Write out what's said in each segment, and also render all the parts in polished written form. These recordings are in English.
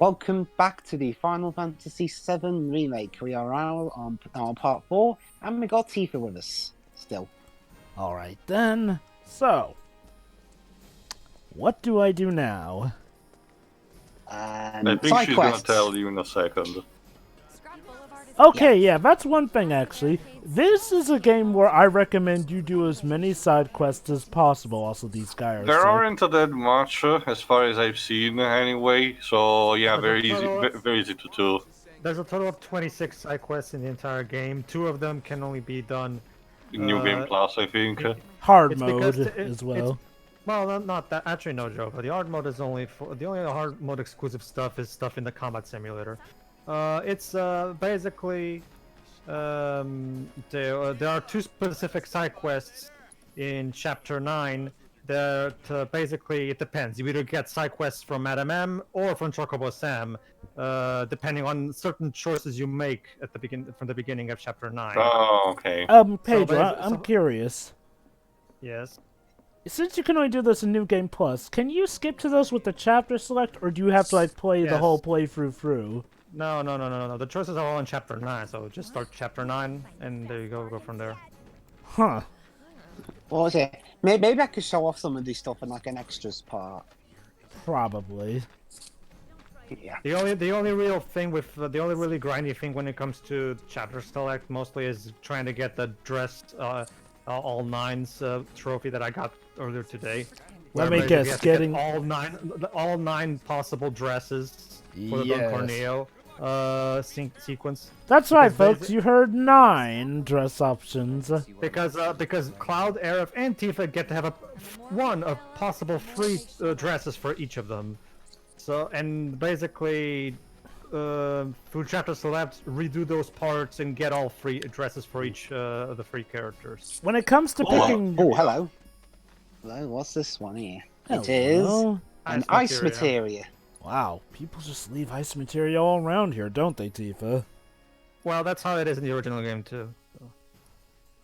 Welcome back to the Final Fantasy VII Remake. We are now on part 4, and we got Tifa with us still. Alright then. So, what do I do now? I think Side she's quests. gonna tell you in a second. Okay, yeah, that's one thing actually. This is a game where I recommend you do as many side quests as possible. Also, these guys. There aren't that much, as far as I've seen, anyway. So yeah, very easy to do. There's a total of 26 side quests in the entire game. 2 of them can only be done New Game Plus, I think. Hard It's mode because as well. well, not that. Actually, no joke. The hard mode is only the only hard mode exclusive stuff is stuff in the combat simulator. It's basically there are 2 specific side quests in Chapter 9 that basically it depends. You either get side quests from Madam M or from Chocobo Sam, depending on certain choices you make at the from the beginning of Chapter 9. Oh, okay. Pedro, I'm curious. Yes. Since you can only do this in New Game Plus, can you skip to those with the chapter select, or do you have to like play the Yes. whole playthrough through? No. The choices are all in Chapter 9, so just start Chapter 9, and there you go from there. Huh. What was it? Maybe I could show off some of this stuff in like an extras part. Probably. Yeah. The only real thing with the only really grindy thing when it comes to chapter select mostly is trying to get the dressed all nines trophy that I got earlier today. Let me Where guess, you have to get getting all nine possible dresses for the Don Yes. Corneo sequence. That's right, Because folks. You heard 9 dress options. Because Cloud, Aerith, and Tifa get to have a possible 3 dresses for each of them. So, and basically, through chapter select, redo those parts and get all 3 dresses for each of the 3 characters. When it comes to picking, Oh, hello. Hello, what's this one here? It is Hello. an ice materia. Wow, people just leave ice material all around here, don't they, Tifa? Well, that's how it is in the original game too. So.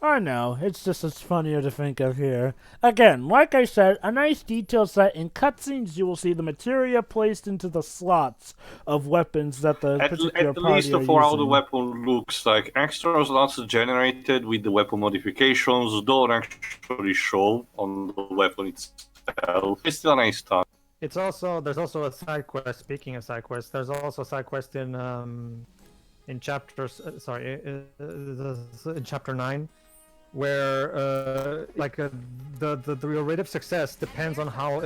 I know, it's funnier to think of here. Again, like I said, a nice detail set. In cutscenes, you will see the materia placed into the slots of weapons that the particular At party least are for how the using. weapon looks like. Extra slots generated with the weapon modifications don't actually show on the weapon itself. It's still a nice touch. There's also a side quest. Speaking of side quests, there's also a side quest in chapters. In chapter 9, where the real rate of success depends on how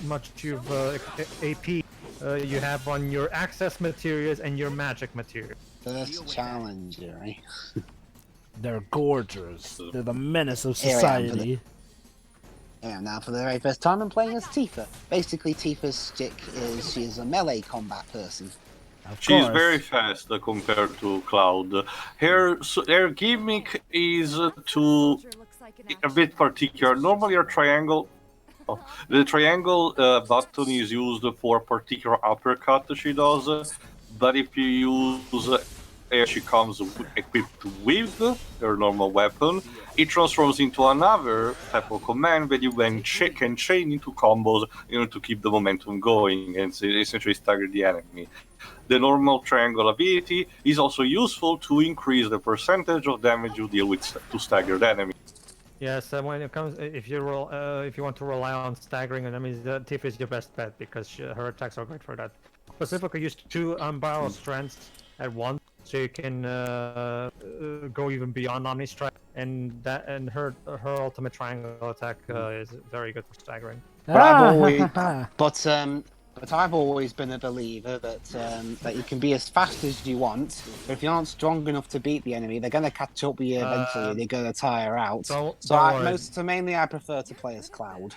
much you've AP you have on your access materials and your magic material. First challenger, right? They're gorgeous. They're the menace of Here I am for society. Yeah, now for the very first time I'm playing as Tifa. Basically, Tifa's stick is she's a melee combat person. Of She's course. very fast compared to Cloud. Her gimmick is a bit particular. Normally, the triangle button is used for a particular uppercut she does, but if you use she comes equipped with her normal weapon, it transforms into another type of command that you then can chain into combos in order to keep the momentum going and essentially stagger the enemy. The normal triangle ability is also useful to increase the percentage of damage you deal with to staggered enemies. Yes, when it comes, if you want to rely on staggering enemies, Tifa is your best bet because her attacks are great for that. Specifically, use 2 unbarrel strengths at once, so you can go even beyond Omni Strike, and her ultimate triangle attack is very good for staggering. But I've always been a believer that you can be as fast as you want, but if you aren't strong enough to beat the enemy, they're going to catch up with you eventually. They're going to tire out. Mainly I prefer to play as Cloud.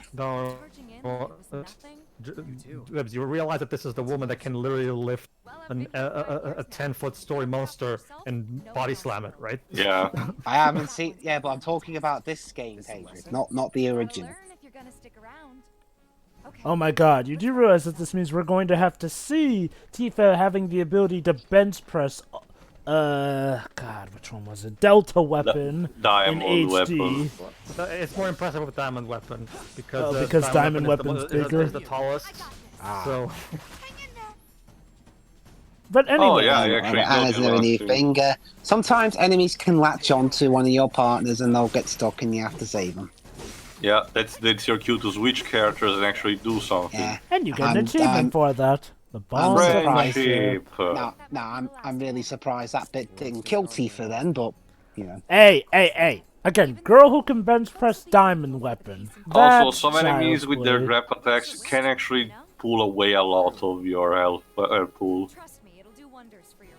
Dwibs, you realize that this is the woman that can literally lift a 10-foot story monster and body slam it, right? Yeah. I haven't seen. Yeah, but I'm talking about this game, Pedro, not the original. Oh my god, you do realize that this means we're going to have to see Tifa having the ability to bench press, god, which one was it? Delta weapon Diamond in HD. weapon. It's more impressive with Diamond Weapon, because Diamond Weapon's bigger? is the tallest, so... But anyway, Oh yeah, I actually know as the a new launching. thing, sometimes enemies can latch onto one of your partners and they'll get stuck and you have to save them. Yeah, that's your cue to switch characters and actually do something. Yeah. and you get an achievement for that. The bond of surprised. friendship. Friendship. No, I'm really surprised that bit didn't kill Tifa then, but you know. Hey. Again, girl who can bench press diamond weapon. Also, That's some enemies child's with their play. grab attacks can actually pull away a lot of your health pool. Trust me, it'll do wonders for your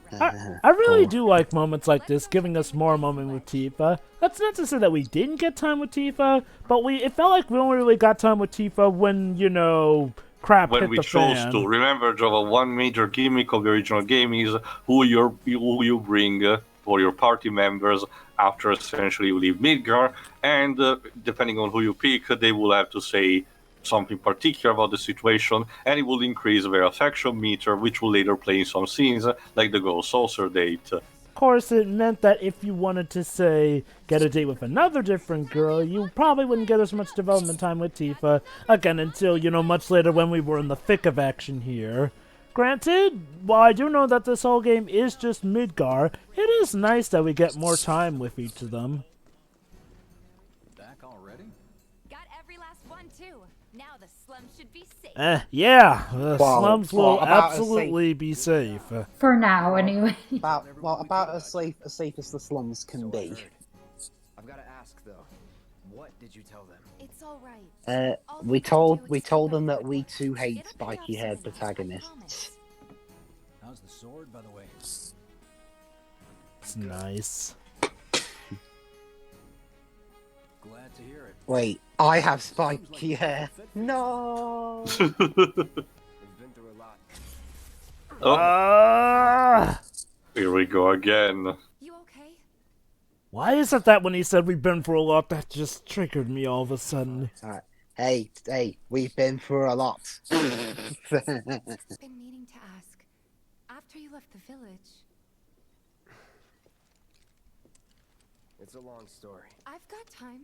I really do like moments like this, giving us more moment with Tifa. That's not to say that we didn't get time with Tifa, but it felt like we only really got time with Tifa when, you know, crap When hit we the chose fan. to. Remember, Java, one major gimmick of the original game is who you bring for your party members after essentially you leave Midgar, and depending on who you pick, they will have to say something particular about the situation, and it will increase their affection meter, which will later play in some scenes, like the Ghost Saucer date. Of course, it meant that if you wanted to, say, get a date with another different girl, you probably wouldn't get as much development time with Tifa, again, until, you know, much later when we were in the thick of action here. Granted, while I do know that this whole game is just Midgar, it is nice that we get more time with each of them. Back already? Got every last one too. Now the slums should be safe. Yeah, the Well, slums will about as absolutely be safe. For now, anyway. About as safe as the slums can be. I've got to ask though. What did you tell them? It's all right. We told them that we too hate spiky-haired protagonists. How's the sword, by the way? It's nice. Glad to hear it. Wait, I have spiky hair. No. We've been through a lot. Ah! Here we go again. You okay? Why is it that when he said we've been through a lot, that just triggered me all of a sudden? Hey, we've been through a lot. Been meaning to ask. After you left the village, It's a long story. I've got time.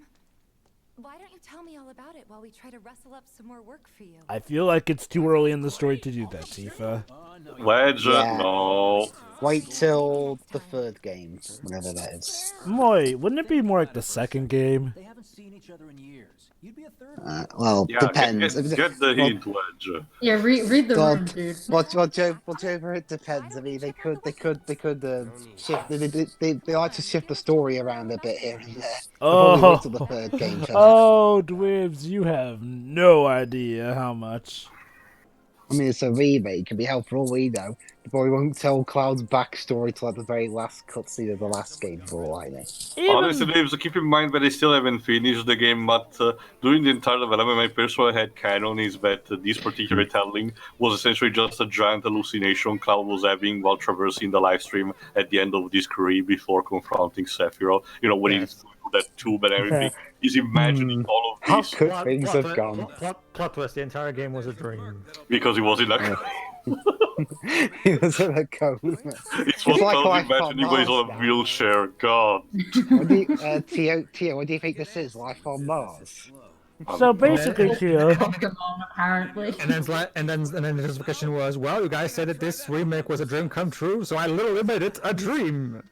Why don't you tell me all about it while we try to rustle up some more work for you? I feel like it's too early in the story to do that, Tifa. Wedge, Yeah. no. Wait till the third game, whenever that is. Moy, wouldn't it be more like the second game? They haven't seen each other in years. You'd be a third. Well, Yeah, depends. get the hint, Wedge. Yeah, read the Well, room, dude. Well, Joe, it depends. I mean, they could shift. They like to shift the story around a bit here and there. They'll probably wait till the third game for that. Oh, Dwibs, you have no idea how much. I mean, it's a remake. It can be helpful all we know. But we won't tell Cloud's backstory till like the very last cutscene of the last game, for all I know. Honestly, Dave, keep in mind that they still haven't finished the game, but during the entire development, my personal headcanon is that this particular telling was essentially just a giant hallucination Cloud was having while traversing the live stream at the end of this career before confronting Sephiroth. You know, when he's through that tube and everything. He's imagining all of How this could things have gone? Plot twist, the entire game was a dream. because he was in a... He was in a coma. It's what like Cloud Life on imagining when he's on a Mars, wheelchair. God. What do you, Tio, what do you think this is? Life on Mars? So basically, Tio, Pokemon, apparently. And then the justification was, well, you guys said that this remake was a dream come true, so I literally made it a dream.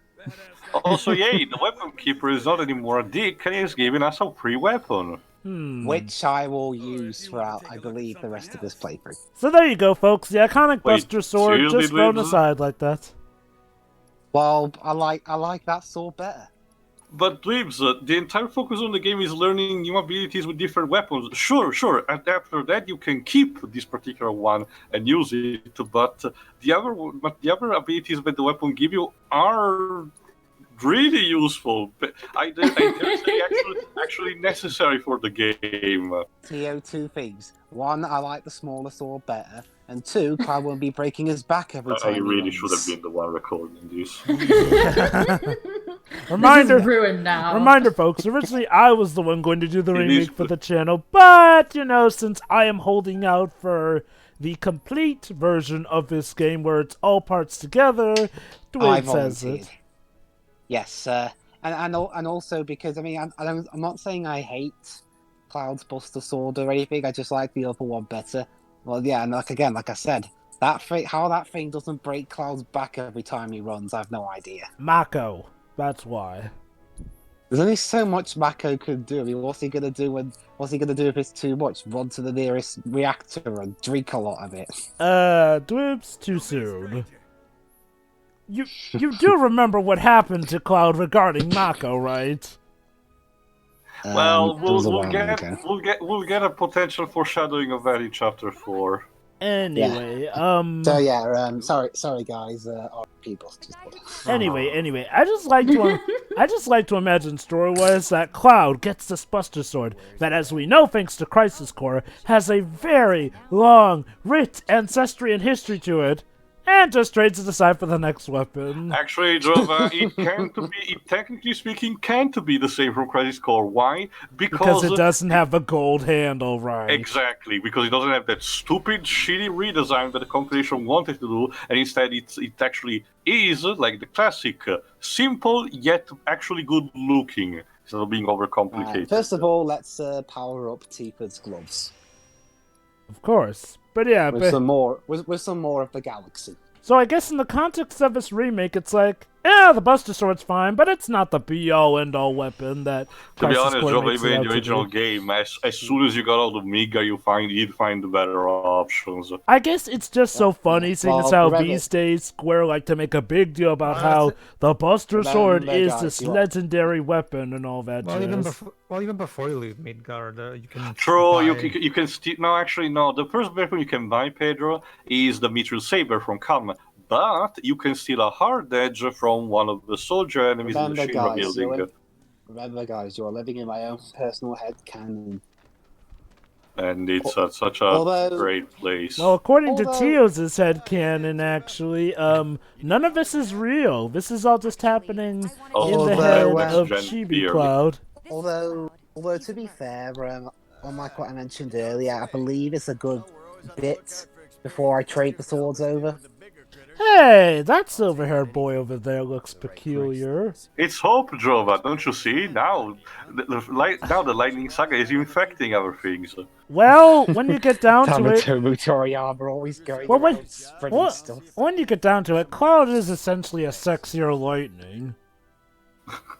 Also, yay, the weapon keeper is not anymore a dick, and he's giving us a free weapon. Which I will use throughout, I believe, the rest of this playthrough. so there you go, folks. The iconic Wait, Buster Sword seriously, just thrown Dwibs? aside like that. Well, I like that sword better. But Dwibs, the entire focus on the game is learning new abilities with different weapons. Sure, and after that you can keep this particular one and use it. But the other abilities that the weapon give you are really useful. I dare say actually necessary for the game. Tio, two things. One, I like the smaller sword better. And two, Cloud won't be breaking his back every time. I really he should runs. have been the one recording this. Reminder, This is ruined now. Reminder, folks, originally I was the one going to do the It remake is- for the channel, but, you know, since I am holding out for the complete version of this game where it's all parts together, I Dwibs says volunteered. it. Yes, and also because I mean I'm not saying I hate Cloud's Buster Sword or anything. I just like the other one better. Well, yeah, and like I said, How that thing doesn't break Cloud's back every time he runs, I have no idea. Mako. That's why. There's only so much Mako could do. I mean, what's he gonna do if it's too much? Run to the nearest reactor and drink a lot of it. Dwibs, too soon. You do remember what happened to Cloud regarding Mako, right? Well, it was a we'll while ago. get a potential foreshadowing of that in chapter 4. Anyway, So yeah, sorry guys, our people. Anyway, I just like to imagine story-wise that Cloud gets this Buster Sword that, as we know, thanks to Crisis Core, has a very long, rich ancestry and history to it, and just trades it aside for the next weapon. Actually, Drova, it technically speaking, can't be the same from Crisis Core. Why? Because it doesn't have the gold handle, right? Exactly, because it doesn't have that stupid, shitty redesign that the compilation wanted to do, and instead it actually is like the classic, simple yet actually good looking, instead of being overcomplicated. First of all, let's power up Tifa's gloves. Of course. But yeah, with some more of the galaxy. So I guess in the context of this remake, it's like, the Buster Sword's fine, but it's not the be-all, end-all weapon that. To be honest, Joe, even in the original game, as soon as you got out of Miga, you'd find the better options. I guess it's just so funny, seeing as how these days Square like to make a big deal about how the Buster Sword is this legendary weapon and all that. Even before you leave Midgard, you can. True, you can still. No, actually, no. The first weapon you can buy, Pedro, is the Mithril Saber from Kalm. But you can steal a hard edge from one of the soldier enemies in the Shinra building. Remember, guys, you are living in my own personal head canon. And it's such a great place. Well, according to Teos' headcanon, actually, none of this is real. This is all just happening in the head of Chibi Cloud. Although, to be fair, unlike what I mentioned earlier, I believe it's a good bit before I trade the swords over. Hey, that silver-haired boy over there looks peculiar. It's Hope, Drova, don't you see? Now the Lightning Saga is infecting our things. Well, when you get down to it... Toriyama always going around spreading stuff. When you get down to it, Cloud is essentially a sexier Lightning.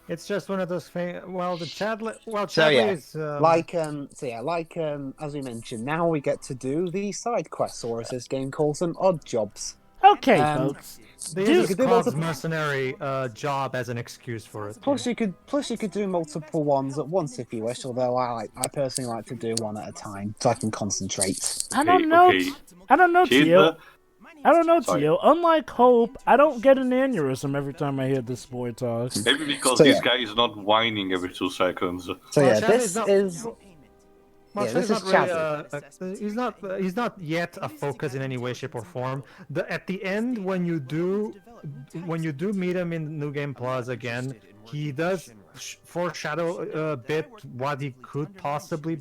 It's just one of those things. Well, the Chadley. Well, Chadley is. As we mentioned, now we get to do the side quests, or as this game calls them, odd jobs. Okay, folks. They use Cloud's mercenary job as an excuse for it. Plus, you could do multiple ones at once if you wish. Although I personally like to do one at a time so I can concentrate. I don't know, Tio. Tio. Unlike Hope, I don't get an aneurysm every time I hear this boy talk. Maybe because this guy is not whining every 2 seconds. So yeah, this is Chadley. He's not yet a focus in any way, shape, or form. At the end, when you do meet him in New Game Plus again, he does foreshadow a bit what he could possibly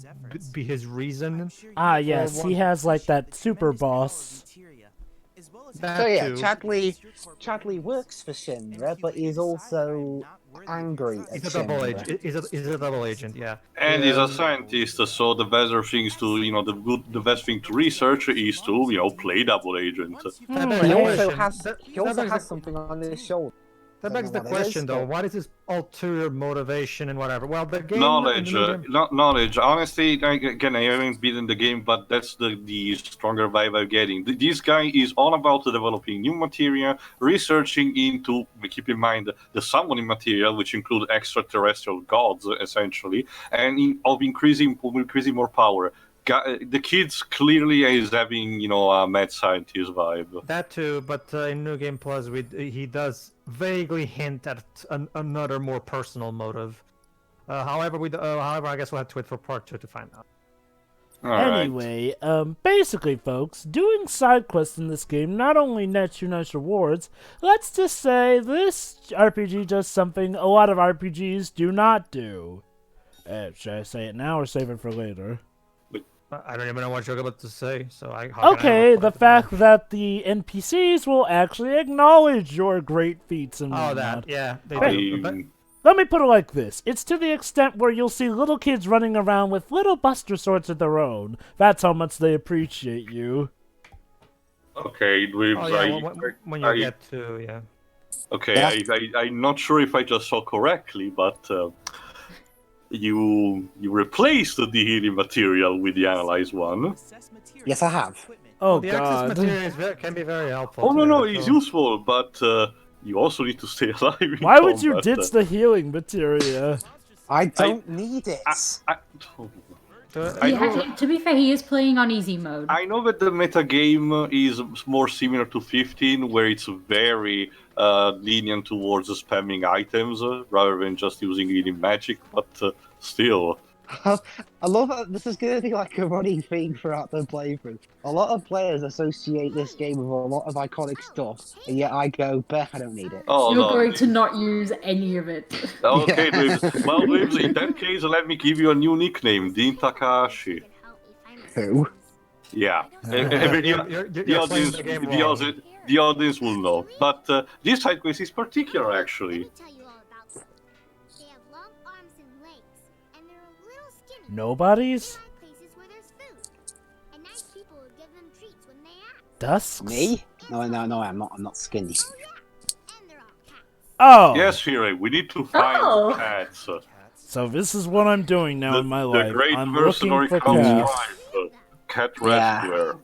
be his reason. Ah, yes, he has like that super boss. Chadley works for Shinra, but he's also angry at He's a double agent, yeah. And he's a scientist, so the better things to, the best thing to research is to, play double agent. He also has something on his shoulder. That begs the question, though. What is his ulterior motivation and whatever? Well, the game... Knowledge. Honestly, again, I haven't beaten the game, but that's the stronger vibe I'm getting. This guy is all about developing new materia, researching into, keep in mind, the summoning material, which include extraterrestrial gods, essentially, and of increasing more power. The kids clearly is having, a mad scientist vibe. That too, but in New Game Plus, he does vaguely hint at another more personal motive. However, I guess we'll have to wait for part 2 to find out. Anyway, basically, folks, doing side quests in this game not only nets you nice rewards, let's just say this RPG does something a lot of RPGs do not do. Should I say it now or save it for later? I don't even know what you're about to say, so the fact that the NPCs will actually acknowledge your great feats and whatnot. That, yeah, they do. Let me put it like this. It's to the extent where you'll see little kids running around with little Buster Swords of their own. That's how much they appreciate you. Okay, Dwibs, Oh yeah, when you get to Okay, Yeah. I'm not sure if I just saw correctly, but you replaced the healing material with the analyzed one. Yes, I have. Oh the access god. material can be very helpful. Oh no, too, no, it's so- useful, but you also need to stay alive in Why would you combat. ditch the healing materia? I don't need it. I know, Yeah, to be fair, he is playing on easy mode. I know that the metagame is more similar to 15, where it's very lenient towards spamming items rather than just using healing magic, but still. I love that this is going to be like a running thing throughout the playthrough. A lot of players associate this game with a lot of iconic stuff, and yet I go, "Beh, I don't need it." Oh, You're no. going to not use any of it. Okay, Yeah. Dwibs. Well, Dwibs, in that case, let me give you a new nickname, Dean Takahashi. Who? Yeah. You're playing the game wrong. The audience will know. But this side quest is particular, actually. Nobody's? Dusks? Me? No, I'm not. I'm not skinny. Oh! Yes, Fury, we need to find Oh. cats. So this is what I'm doing now in my life. The great I'm looking mercenary for comes cats. alive, cat Yeah. rescuer.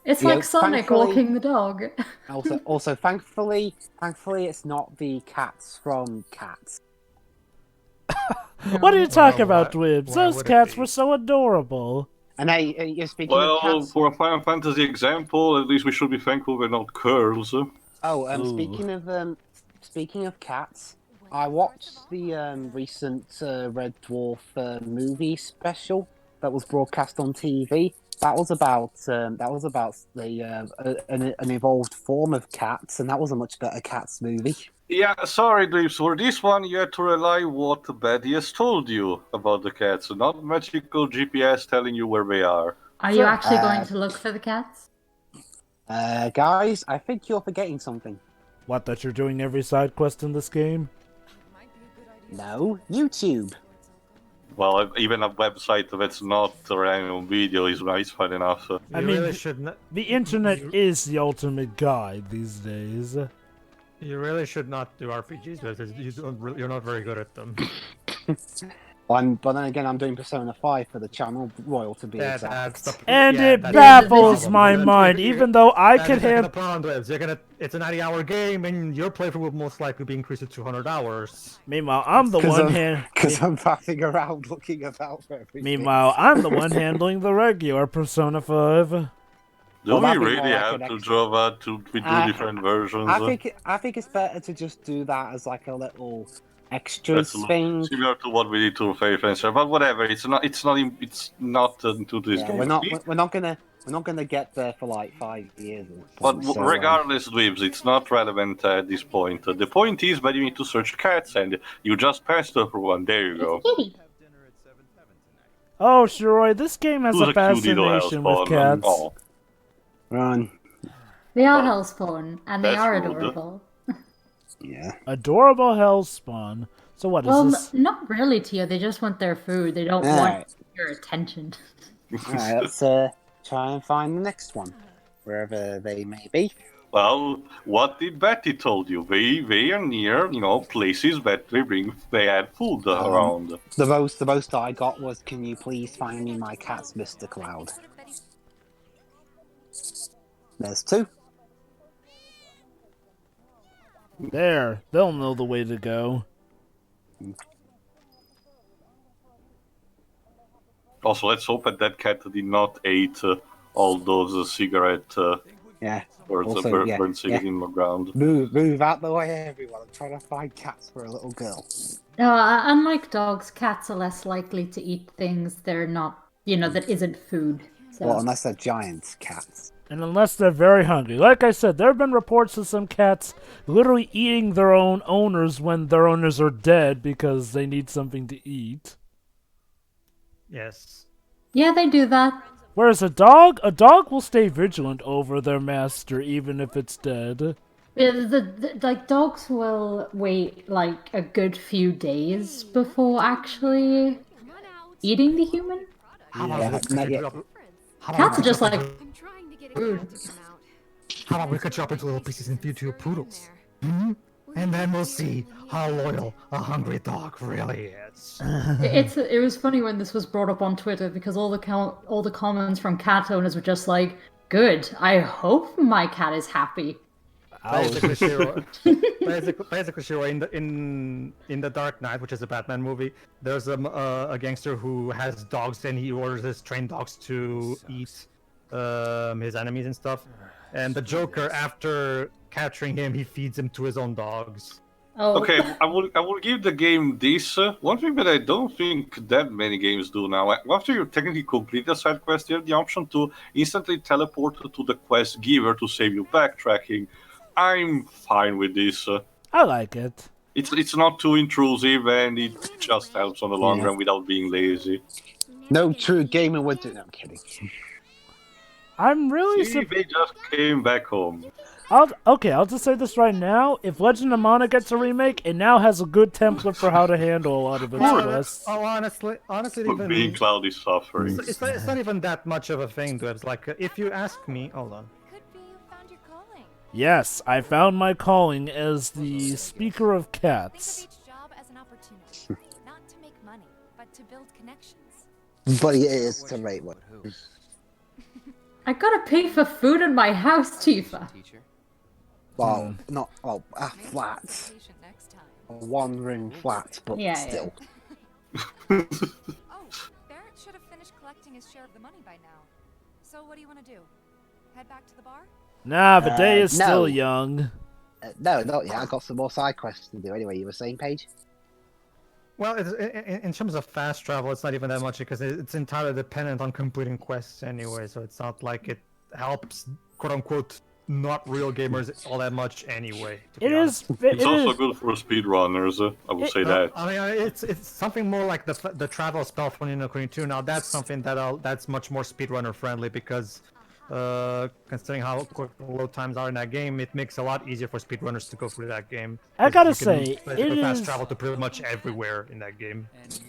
It's Yeah, like Sonic thankfully- walking the dog. Also, thankfully, it's not the cats from Cats. What are you talking Well, about, Dwibs? why Those would it cats be? were so adorable. And hey, you're speaking of Well, cats. for a Final Fantasy example, at least we should be thankful they're not curls. Oh, Ooh. speaking of cats, I watched the recent Red Dwarf movie special that was broadcast on TV. That was about an evolved form of cats, and that was a much better cats movie. Yeah, sorry, Dwibs. For this one, you had to rely what Betty has told you about the cats, not magical GPS telling you where they are. Are you Sure. actually going to look for the cats? Guys, I think you're forgetting something. What, that you're doing every side quest in this game? No, YouTube. Well, even a website that's not a random video is nice, fine enough. I You mean, really should not. The internet is the ultimate guide these days. You really should not do RPGs because you're not very good at them. But then again, I'm doing Persona 5 for the channel, Royal to be exact. And yeah, it that's- baffles that's- my that's- mind, even though I That could is the have... problem with it. It's a 90-hour game, and your playthrough will most likely be increased to 200 hours. Meanwhile, I'm the one Because I'm faffing around looking about for everything. Meanwhile, I'm the one handling the regular Persona 5. Do Well, we that'd be really more like have an to extra- draw that to we do different versions? I think it's better to just do that as like a little extras That's thing. similar to what we did to Faith Fencer, but whatever. It's not into this Yeah, game. we're not gonna get there for like 5 years. But regardless, Dwibs, it's not relevant at this point. The point is that you need to search cats, and you just passed over one. There you go. Oh, Shiroi, this game has Who's a a cute little fascination with hellspawn? cats. Oh, Run. They are hellspawn, and they That's are rude. adorable. Yeah. Adorable hellspawn. So what is Well, this? not really, Tio. They just want their food. They don't Alright. want your attention. Alright, let's try and find the next one, wherever they may be. well, what did Betty told you? They are near, places that they had food around. The most I got was, "Can you please find me my cats, Mr. Cloud?" There's 2. There, they'll know the way to go. Also, let's hope that cat did not eat all those cigarette Yeah. birds Also, burn yeah, cigarette in the ground. Move out the way, everyone. I'm trying to find cats for a little girl. Unlike dogs, cats are less likely to eat things they're not, that isn't food. So. Well, unless they're giant cats. And unless they're very hungry. Like I said, there have been reports of some cats literally eating their own owners when their owners are dead because they need something to eat. Yes. Yeah, they do that. Whereas a dog will stay vigilant over their master even if it's dead. Like dogs will wait like a good few days before actually eating the human. How Yeah, about not yet. Cats are just like, I'm trying to get a cat to come out. How about we cut you up into little pieces and feed to your poodles? Hmm? And then we'll see how loyal a hungry dog really is. It was funny when this was brought up on Twitter because all the comments from cat owners were just like, "Good. I hope my cat is happy." Basically, Shiro, in the Dark Knight, which is a Batman movie, there's a gangster who has dogs and he orders his trained dogs to eat his enemies and stuff. And the Joker, after capturing him, he feeds him to his own dogs. Oh. Okay, I will give the game this. One thing that I don't think that many games do now. After you technically complete the side quest, you have the option to instantly teleport to the quest giver to save you backtracking. I'm fine with this. I like it. It's not too intrusive and it just helps on the long run without being lazy. No true gamer would do. No, I'm kidding. I'm really See, they just came back home. I'll just say this right now. If Legend of Mana gets a remake, it now has a good template for how to handle a lot of its quests. Oh, honestly, But being Cloud is suffering. it's not even that much of a thing, Dwibs. Like, if you ask me, hold on. Could be you found your calling. Yes, I found my calling as the speaker of cats. Think of each job as an opportunity, not to make money, but to build connections. But it is to make one. I gotta pay for food in my house, Tifa. Well, not a flat, Patient next time. a one-room flat, but still. Oh, Barrett should have finished collecting his share of the money by now. So what do you want to do? Head back to the bar? Nah, the day is no. still young. No, not yet. I got some more side quests to do. Anyway, you were saying, Paige? Well, in terms of fast travel, it's not even that much because it's entirely dependent on completing quests anyway. So it's not like it helps, quote unquote, not real gamers all that much anyway. It's also good for speedrunners. I would say that. I mean, it's something more like the travel spell from Ni no Kuni 2. Now that's something that's much more speedrunner friendly because considering how quick the load times are in that game, it makes it a lot easier for speedrunners to go through that game. I gotta say, it fast is. travel to pretty much everywhere in that game.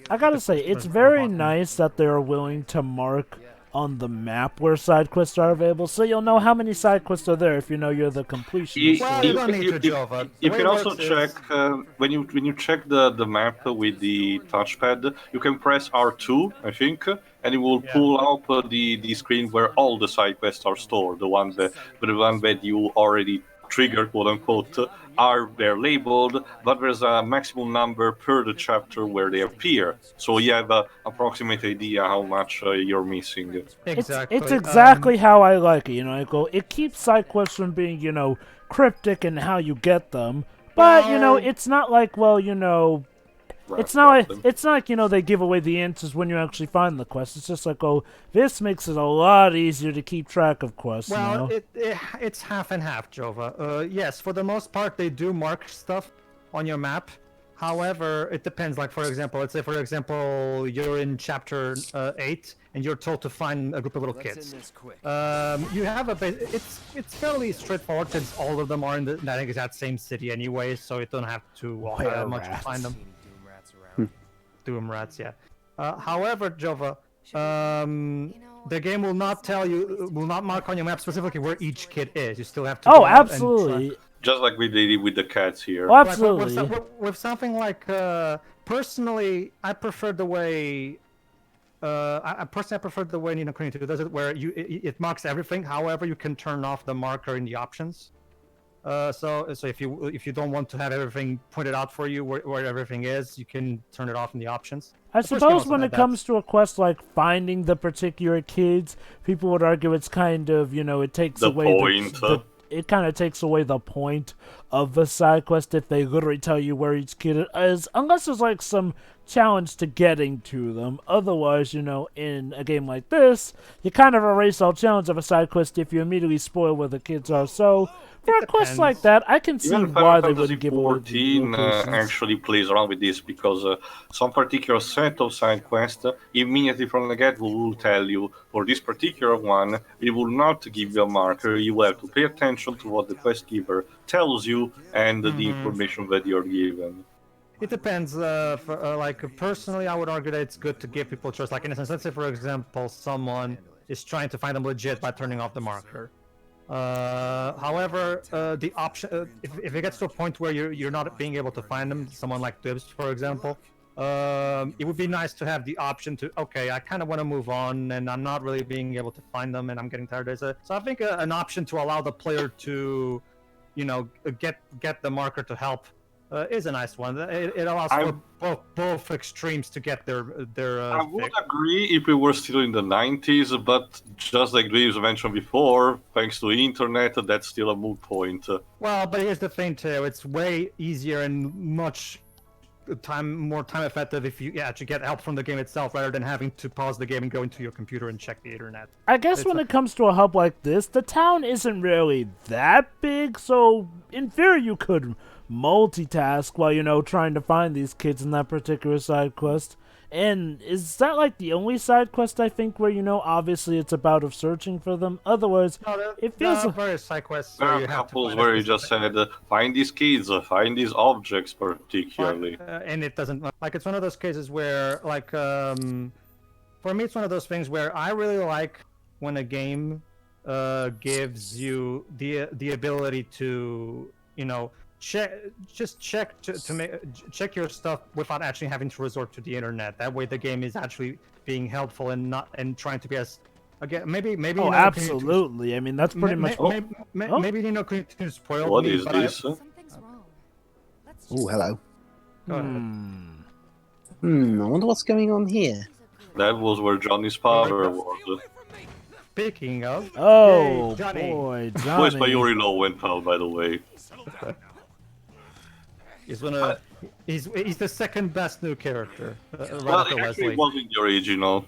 I gotta say, it's very nice that they're willing to mark on the map where side quests are available, so you'll know how many side quests are there if you know you're the completionist. Well, you don't need to, Jova. You can also check when you check the map with the touchpad. You can press R2, I think, and it will pull up the screen where all the side quests are stored. The one that you already triggered, quote unquote, are they're labeled, but there's a maximum number per the chapter where they appear. So you have an approximate idea how much you're missing. Exactly. It's exactly how I like it. You know, it keeps side quests from being, cryptic in how you get them, but it's not like, it's not like they give away the answers when you actually find the quest. It's just like, this makes it a lot easier to keep track of quests. Well, it's half and half, Jova. Yes, for the most part they do mark stuff on your map. However, it depends. Like, for example, let's say you're in chapter 8 and you're told to find a group of little kids. You have it's fairly straightforward since all of them are in that exact same city anyway, so you don't have to walk that much to find them. Doom rats, yeah. However, Jova, the game will not mark on your map specifically where each kid is. You still have to. Oh, absolutely. Just like we did with the cats here. Oh, absolutely. With something like, personally, I prefer the way. I prefer the way Ni no Kuni 2 does it, where it marks everything. However, you can turn off the marker in the options. So if you don't want to have everything pointed out for you where everything is, you can turn it off in the options. I suppose when it comes to a quest like finding the particular kids, people would argue it's kind of, it takes away it kind of takes away the point of the side quest if they literally tell you where each kid is, unless there's like some challenge to getting to them. Otherwise, in a game like this, you kind of erase all challenge of a side quest if you immediately spoil where the kids are. So for a quest like that, I can see why they wouldn't give away the locations. Actually plays around with this because some particular set of side quests immediately from the get will tell you for this particular one, it will not give you a marker. You have to pay attention to what the quest giver tells you and the information that you're given. It depends. Personally, I would argue that it's good to give people choice. Like, in a sense, let's say, for example, someone is trying to find them legit by turning off the marker. However, the option if it gets to a point where you're not being able to find them, someone like Dwibs, for example, it would be nice to have the option to, okay, I kind of want to move on, and I'm not really being able to find them, and I'm getting tired. So I think an option to allow the player to, get the marker to help is a nice one. It allows for both extremes to get their. I would agree if we were still in the 90s, but just like Dwibs mentioned before, thanks to the internet, that's still a moot point. Well, but here's the thing too: it's way easier and much more time effective if you actually get help from the game itself rather than having to pause the game and go into your computer and check the internet. I guess when it comes to a hub like this, the town isn't really that big, so in theory you could multitask while, trying to find these kids in that particular side quest. And is that like the only side quest I think where, obviously it's about of searching for them? Otherwise, it feels like various side quests. There are couples where you just said, find these kids, find these objects particularly. And it doesn't, like, it's one of those cases where, like, for me it's one of those things where I really like when a game gives you the ability to, check your stuff without actually having to resort to the internet. That way the game is actually being helpful and trying to be as, again, maybe oh, absolutely. I mean, that's pretty much maybe Nino couldn't spoil what me, is this? Something's wrong. Let's Oh, hello. Go ahead. I wonder what's going on here. That was where Johnny's father was. Speaking of, oh hey, Johnny. boy, Voiced Johnny. by Yuri Lowenthal, by the way. He's he's the second best new character. Well, Right he after actually Leslie. wasn't the original.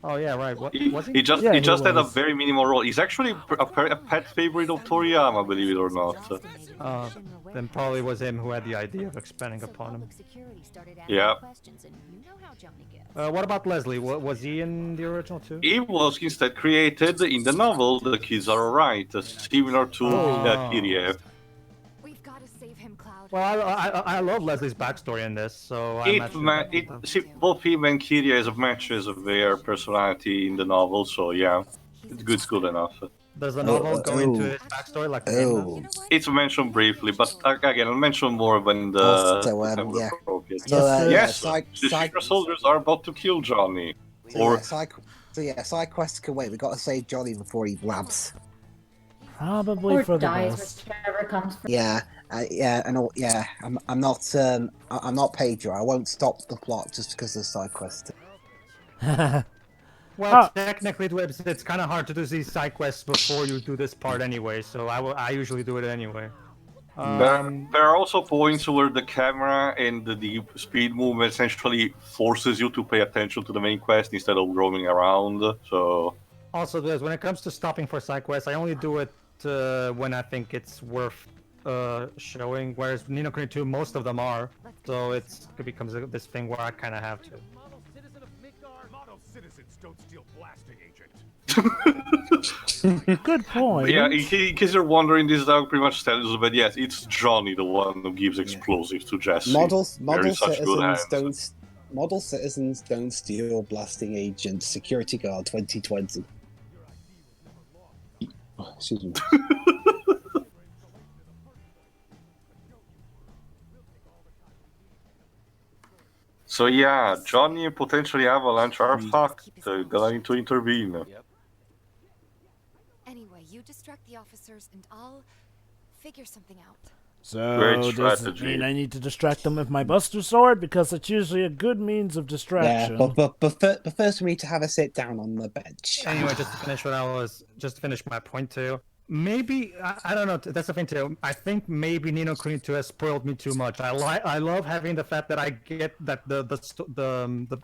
Oh yeah, right. What was he? He just Yeah, he he just had a was. very minimal role. He's actually a pet favorite of Toriyama, believe it or not. Then probably was him who had the idea of expanding upon him. Yeah. What about Leslie? Was he in the original too? He was instead created in the novel The Kids Are Alright, similar to Kiriev. We've got to save him, Cloud. Well, I love Leslie's backstory in this, so Both him and Kiriev matches their personality in the novel, so yeah, it's good enough. Does the novel go into his backstory like the game does? It's mentioned briefly, but again, I'll mention more when the yeah. appropriate. Yes, The secret soldiers are about to kill Johnny. Side quests can wait. We got to save Johnny before he blabs. Probably Or for the dies, best. whichever comes first. Yeah, I'm not Pedro. I won't stop the plot just because of side quest. Well, technically, Dwibs, it's kind of hard to do these side quests before you do this part anyway, so I usually do it anyway. There are also points where the camera and the speed movement essentially forces you to pay attention to the main quest instead of roaming around. So Also, Dwibs, when it comes to stopping for side quests, I only do it when I think it's worth showing, whereas Ni no Kuni 2, most of them are, so it becomes this thing where I kind of have to. Don't steal blasting agent. Good point. yeah, in case you're wondering, this dog pretty much tells you, but yes, it's Johnny the one who gives explosives to Jesse. Model They're in such good hands. citizens don't steal blasting agent. Security Guard 2020. Oh, excuse me. So yeah, Johnny and potentially Avalanche are fucked. Gonna need to intervene. Anyway, you distract the officers and I'll figure something out. So Great does it strategy. mean I need to distract them with my Buster Sword? Because it's usually a good means of distraction. Yeah, but first we need to have a sit down on the bench. Anyway, just to finish my point too. Maybe I don't know. That's the thing too. I think maybe Ni no Kuni 2 has spoiled me too much. I love having the fact that I get that the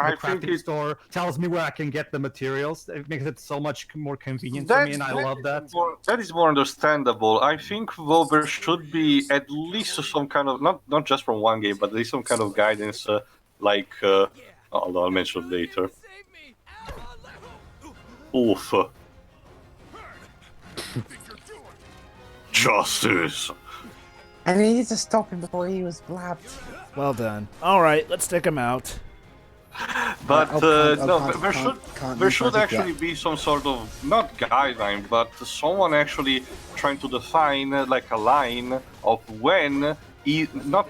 crafting store tells me where I can get the materials. It makes it so much more convenient for me, and I love that. That is more understandable. I think though there should be at least some kind of not just from one game, but at least some kind of guidance, although I'll mention it later. Oof. Justice. I needed to stop him before he was blabbed. Well done. All right, let's take him out. But no, there should can't actually be some sort of not guideline, but someone actually trying to define like a line of when not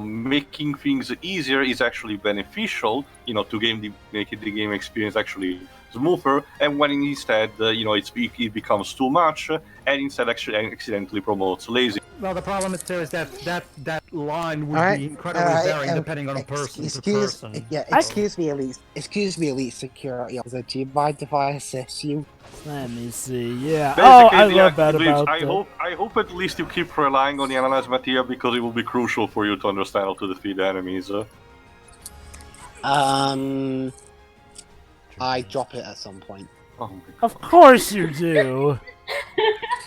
making things easier is actually beneficial, to make the game experience actually smoother, and when instead it becomes too much and instead actually accidentally promotes lazy. Well, the problem is too is that line would be incredibly varying depending on person to person. Yeah, excuse me, elite security officer. Do you mind if I assist you? Let me see. Yeah. Basically, I love that about I hope at least you keep relying on the analyzed material because it will be crucial for you to understand how to defeat enemies. I drop it at some point. Oh, Of course you do.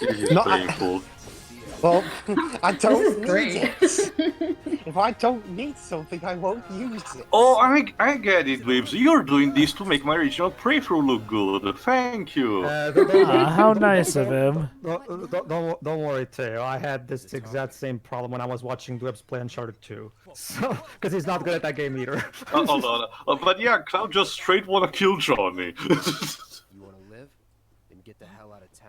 this is Not- painful. Well, I This don't is need great. it. If I don't need something, I won't use it. Oh, I get it, Dwibs. You're doing this to make my regional playthrough look good. Thank you. How nice of him. Don't worry, Teo. I had this exact same problem when I was watching Dwibs play Uncharted 2. So, because he's not good at that game either. Hold on. But yeah, Cloud just straight wanna kill Johnny. You want to live? Then get the hell out of town.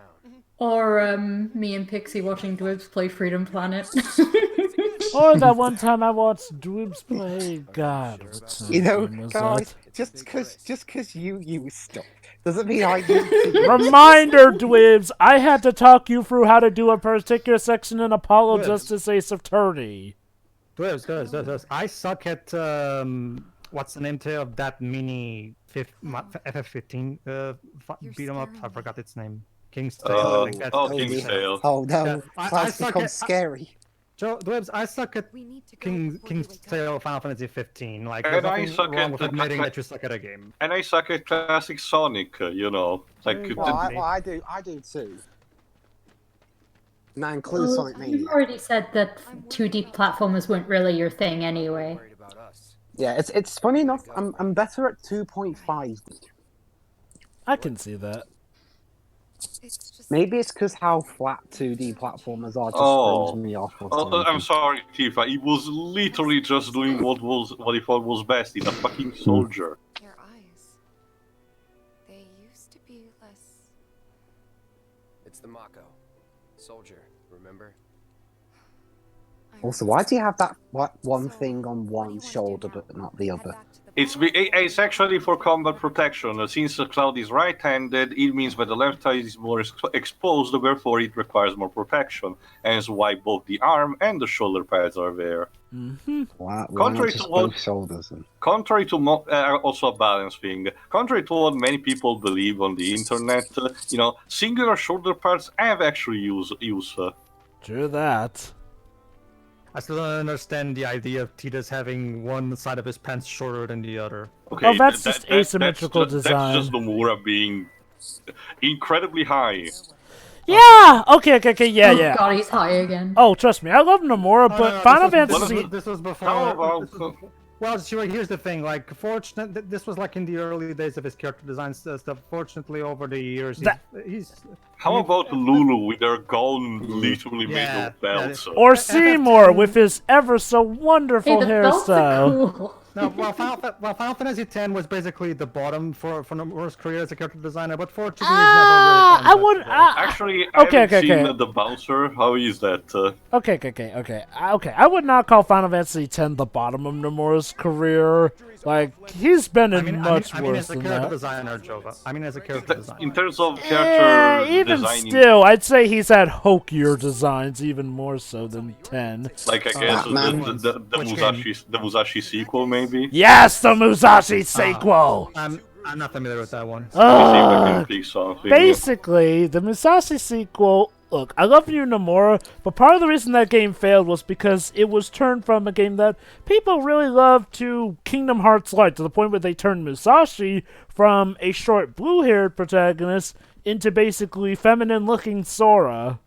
Or me and Pixie watching Dwibs play Freedom Planet. Or that one time I watched Dwibs play. God, what You know, game was guys, that? just cause you use stuff doesn't mean I use it. Reminder, Dwibs, I had to talk you through how to do a particular section in Apollo Dwibs. Justice Ace Attorney. Dwibs. I suck at what's the name Teo of that mini FF15 beat 'em up? I forgot its name. King's Tale. I think that's King's Tale. Oh no, Yeah, I that's suck become at- scary. Dwibs, I suck at We need to go King's before you wake up. Tale Final Fantasy 15. Like, And there's I nothing suck wrong at with the- admitting that you suck at a game. And I suck at classic Sonic, Like, Well, I do too. And that includes Sonic Mania. You've already said that 2D platformers weren't really your thing anyway. Worried about us. Yeah, it's funny enough. I'm better at 2.5. I can see that. It's just Maybe it's because how flat 2D platformers are just Oh. throws me off. Or Oh, something. I'm sorry, Tifa. He was literally just doing what he thought was best. He's a fucking soldier. your eyes. They used to be less. It's the Mako. Soldier, remember? Also, why do you have that one thing on one shoulder but not the other? It's actually for combat protection. Since the Cloud is right-handed, it means that the left side is more exposed, therefore it requires more protection. Hence why both the arm and the shoulder pads are there. Why Contrary not just to what- both shoulders? Contrary to also a balance thing. Contrary to what many people believe on the internet, singular shoulder pads have actually use. True that. I still don't understand the idea of Titus having one side of his pants shorter than the other. Okay, Oh, that's just asymmetrical That's design. just Nomura being incredibly high. Yeah! Okay, yeah, Oh yeah. god, he's high again. Oh, trust me, I love Nomura, but Final Fantasy... This was before. How about... Well, sure, here's the thing. Like, this was like in the early days of his character design stuff. Fortunately, over the years, he's How about Lulu with her gown literally made Yeah, of belts? Or Seymour with his ever so wonderful Hey, the belts are hairstyle. cool. No, Final Fantasy X was basically the bottom for Nomura's career as a character designer, but fortunately, he's never really I would... Actually, I Okay, haven't okay. seen the bouncer. How is that? Okay. I would not call Final Fantasy X the bottom of Nomura's career. Like, he's been in much I mean, worse as a than character that. designer, Jova. I mean, as a character designer. In terms of character Even designing, still, I'd say he's had hokier designs even more so than 10. like I guess Batman. the Musashi sequel, maybe. Yes, the Musashi sequel! I'm not familiar with that one. Let me see if I can pick something. Basically, the Musashi sequel... Look, I love you, Nomura, but part of the reason that game failed was because it was turned from a game that people really loved to Kingdom Hearts Light, to the point where they turned Musashi from a short blue-haired protagonist into basically feminine-looking Sora.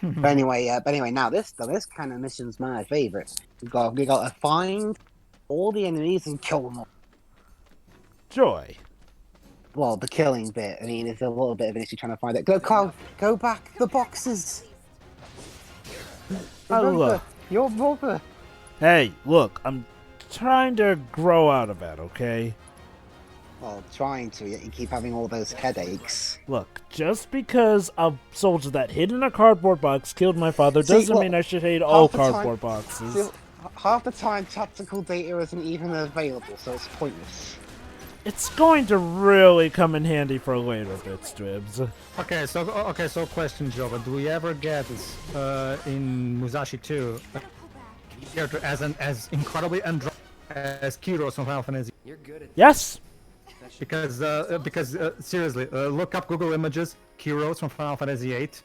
But anyway, now this kind of mission's my favorite. We got to find all the enemies and kill them all. Joy. Well, the killing bit. I mean, it's a little bit of an issue trying to find it. Go, Cloud, go back. The boxes. Oh, Remember, look. your mother. Hey, look, I'm trying to grow out of it, okay? Well, trying to, yet you keep having all those headaches. Look, just because a soldier that hid in a cardboard box killed my father doesn't mean I should hate all cardboard boxes. See, half the time, tactical data isn't even available, so it's pointless. It's going to really come in handy for later bits, Dwibs. So question, Jova, do we ever get in Musashi 2 a character as incredibly androgynous as Kiros from Final Fantasy? You're good at Yes. Because seriously, look up Google Images, Kiros from Final Fantasy 8.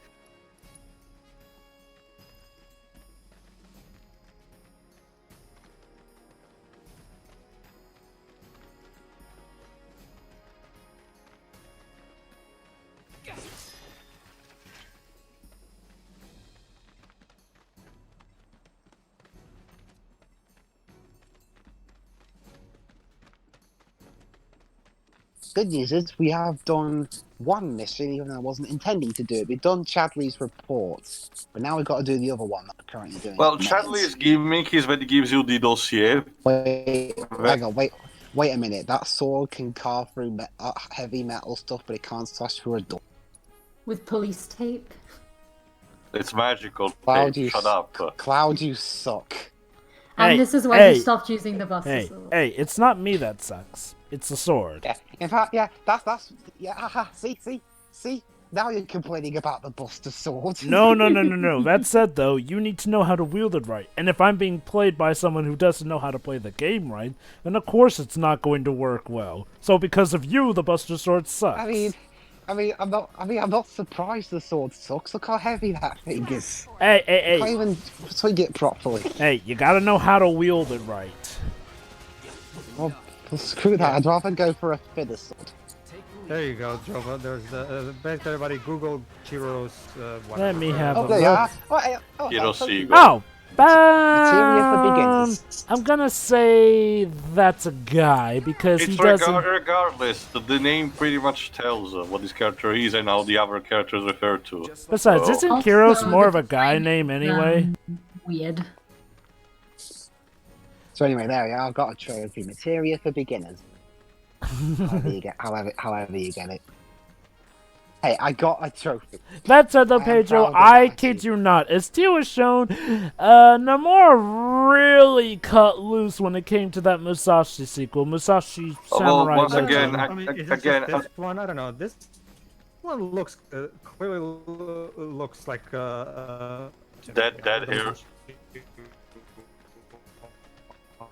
Good news is we have done one mission, even though I wasn't intending to do it. We've done Chadley's report, but now we've got to do the other one that we're currently doing. Well, Chadley's gimmick is that he gives you the dossier. Wait, hang on, wait a minute. That sword can carve through heavy metal stuff, but it can't slash through a door. With police tape. It's magical. Cloud, Hey, shut up. Cloud, you suck. And this is why you stopped using the buses. Hey, it's not me that sucks. It's the sword. Yeah, in fact, yeah, that's haha. See. Now you're complaining about the Buster sword. No. That said, though, you need to know how to wield it right. And if I'm being played by someone who doesn't know how to play the game right, then of course it's not going to work well. So because of you, the Buster sword sucks. I'm not surprised the sword sucks. Look how heavy that thing is. Hey. Can't even swing it properly. Hey, you gotta know how to wield it right. Well, screw that. I'd rather go for a fiddle sword. There you go, Jova. There's basically everybody Google Kiros. Let me have a there you are. look. Hiroshi. Oh, Materia for beginners. I'm gonna say that's a guy because he doesn't. Regardless, the name pretty much tells what this character is and how the other characters refer to. Besides, isn't Kiros more of a guy name anyway? Weird. So anyway, there we are. I've got a trophy. Materia for beginners. However you get it. Hey, I got a trophy. That said, though, Pedro, I kid you not. As T was shown, Nomura really cut loose when it came to that Musashi sequel. Musashi Samurai. Once again, this one, I don't know. This one looks clearly looks like dead hair.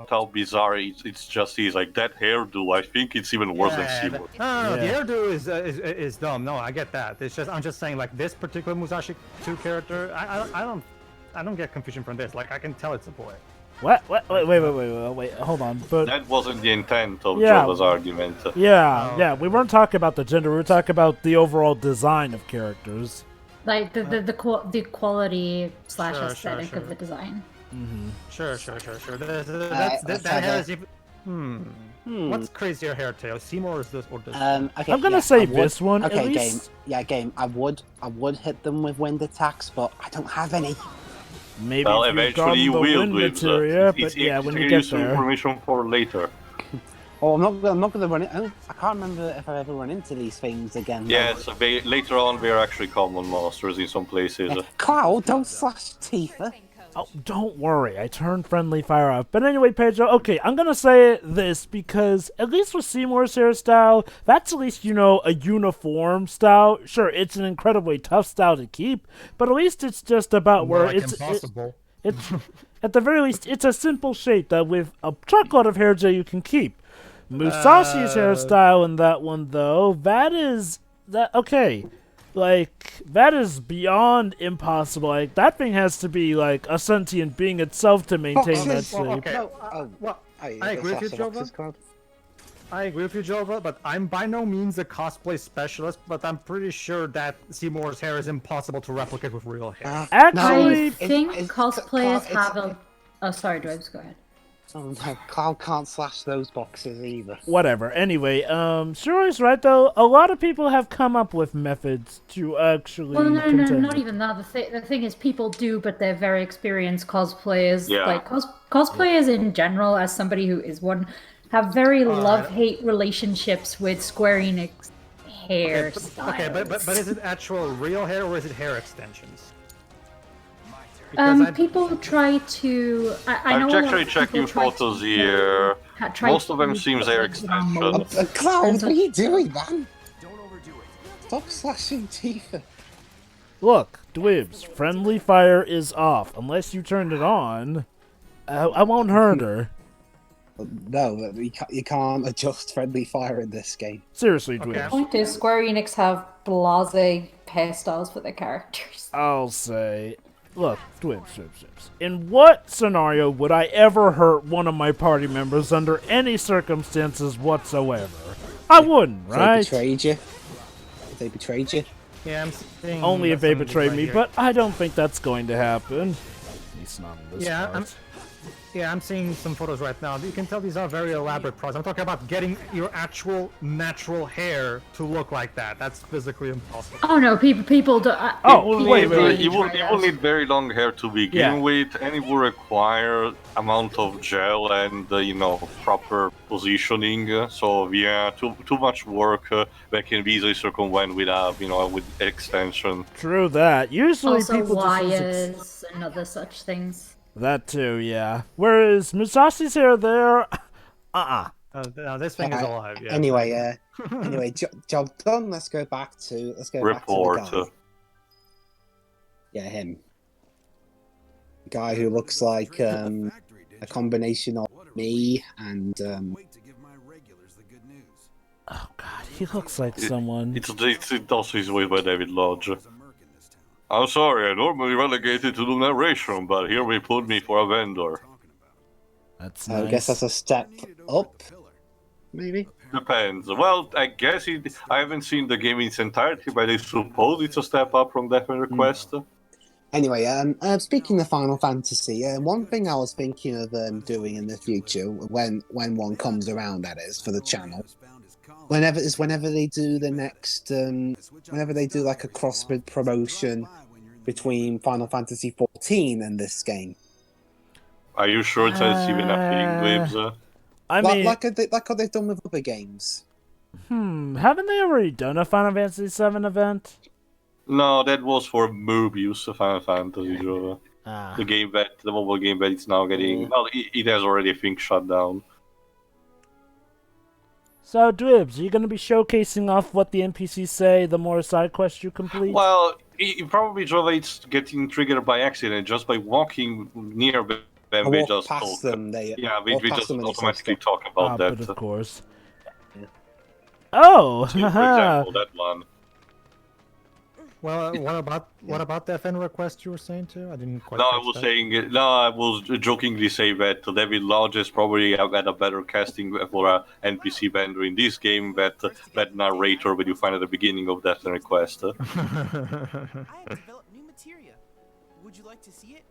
How bizarre it's just is like that hairdo. I think it's even worse than Seymour. No, the hairdo is dumb. No, I get that. It's just I'm just saying like this particular Musashi 2 character. I don't get confusion from this. Like I can tell it's a boy. What? Wait, hold on. But that wasn't the intent of Jova's argument. Yeah. We weren't talking about the gender. We were talking about the overall design of characters. Like the quality / aesthetic of the design. Mm-hmm. Sure. That has even. What's crazier hair tail? Seymour or this? Okay, I'm gonna say this one. Okay, at least... game. I would hit them with wind attacks, but I don't have any. Maybe well, if eventually you will. Materia, but yeah, when you get there. Information for later. Oh, I'm not gonna run it. I can't remember if I ever run into these things again. Yes, later on they're actually common monsters in some places. Cloud, don't slash Tifa. Oh, don't worry, I turned friendly fire off. But anyway, Pedro, okay, I'm gonna say this because at least with Seymour's hairstyle, that's at least, a uniform style. Sure, it's an incredibly tough style to keep, but at least it's just about where it's impossible. It's at the very least, it's a simple shape that with a truckload of hair gel you can keep. Musashi's hairstyle in that one, though, okay. Like, that is beyond impossible. Like, that thing has to be, like, a sentient being itself to maintain that shape. I agree with you, Jova. I agree with you, Jova, but I'm by no means a cosplay specialist, but I'm pretty sure that Seymour's hair is impossible to replicate with real hair. Actually, I think cosplayers have a... Oh, sorry, Dwibs, go ahead. Oh no, Cloud can't slash those boxes either. Whatever. Anyway, Shuri's right though. A lot of people have come up with methods to actually. Well, no, contend not with. even that. The thing is, people do, but they're very experienced cosplayers. Yeah. Like cosplayers in general, as somebody who is one, have very love-hate relationships with Square Enix hairstyles. Okay, but is it actual real hair or is it hair extensions? People try to. I know. I'm actually checking photos here. Most of them seems hair extensions. Cloud, what are you doing, man? Don't overdo it. Stop slashing Tifa. Look, Dwibs, friendly fire is off. Unless you turned it on, I won't hurt her. No, you can't adjust friendly fire in this game. Seriously, Dwibs. The point is, Square Enix have blasé hairstyles for their characters. I'll say, look, Dwibs. In what scenario would I ever hurt one of my party members under any circumstances whatsoever? I wouldn't, right? If they betrayed you? Yeah, I'm seeing Only if they some betray right me, here. but I don't think that's going to happen. At least not in this part. I'm seeing some photos right now. You can tell these are very elaborate process. I'm talking about getting your actual natural hair to look like that. That's physically impossible. Oh no, people do. You will need very long hair to begin with, and it will require amount of gel and proper positioning. So yeah, too much work that can be easily circumvent with extension. True that. Usually Also people wires just and other such things. That too, yeah. Whereas Musashi's hair there, No, this thing is alive. Yeah. Anyway, job done. Let's go back to Report. the guy. Yeah, him. Guy who looks like a combination of me and. Oh god, he looks like someone. It also is voiced by David Lodge. I'm sorry, I normally relegated to the narration, but here we put me for a vendor. That's nice. I guess that's a step up, maybe? Depends. Well, I guess I haven't seen the game in its entirety, but I suppose it's a step up from Death and Request. Anyway, speaking of Final Fantasy, one thing I was thinking of doing in the future, when one comes around, that is, for the channel, whenever they do the next, whenever they do like a crossbred promotion between Final Fantasy 14 and this game. Are you sure it's even a thing, Dwibs? I mean, like how they've done with other games. Haven't they already done a Final Fantasy VII event? No, that was for Mobius, Final Fantasy. The mobile game that it's now getting. Well, it has already, I think, shut down. So, Dwibs, are you going to be showcasing off what the NPCs say the more side quests you complete? Well, it probably generates getting triggered by accident just by walking near them. They just past talk. them. We just automatically talk about that. But of course. Yeah. Oh, for example, that one. Well, what about the FN request you were saying too? I didn't quite. I was jokingly saying that David Lodge is probably had a better casting for an NPC vendor in this game that narrator that you find at the beginning of Death and Request. I have developed new materia. Would you like to see it?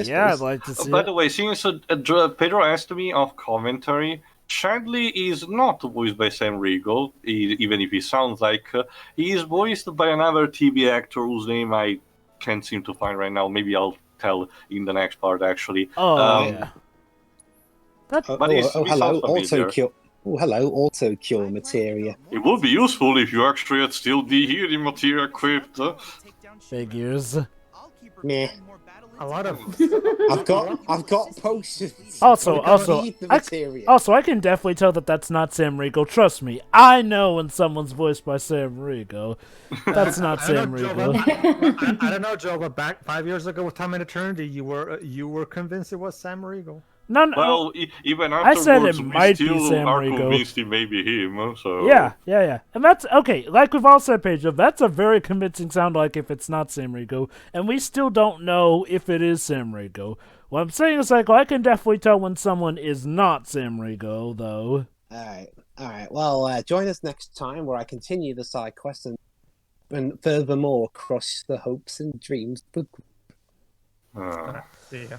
Yes, I'd like to see By it. the way, since Pedro asked me of commentary, Chadley is not voiced by Sam Riegel, even if he sounds like. He is voiced by another TV actor whose name I can't seem to find right now. Maybe I'll tell in the next part, actually. Yeah. Hello, auto cure materia. It would be useful if you actually had still the healing materia equipped. Figures. Meh. A lot of. I've got potions. Also, I can definitely tell that that's not Sam Riegel. Trust me, I know when someone's voiced by Sam Riegel. That's not Sam Riegel. I don't know, Joe, but back 5 years ago with Time and Eternity, you were convinced it was Sam Riegel. No. Well, even I said it afterwards, might we be still Sam are Riegel. convinced it may be him. So Yeah. And that's okay. Like we've all said, Pedro, that's a very convincing sound. Like if it's not Sam Riegel, and we still don't know if it is Sam Riegel. What I'm saying is, like, I can definitely tell when someone is not Sam Riegel, though. All right. Well, join us next time where I continue the side quest and furthermore crush the hopes and dreams. See ya.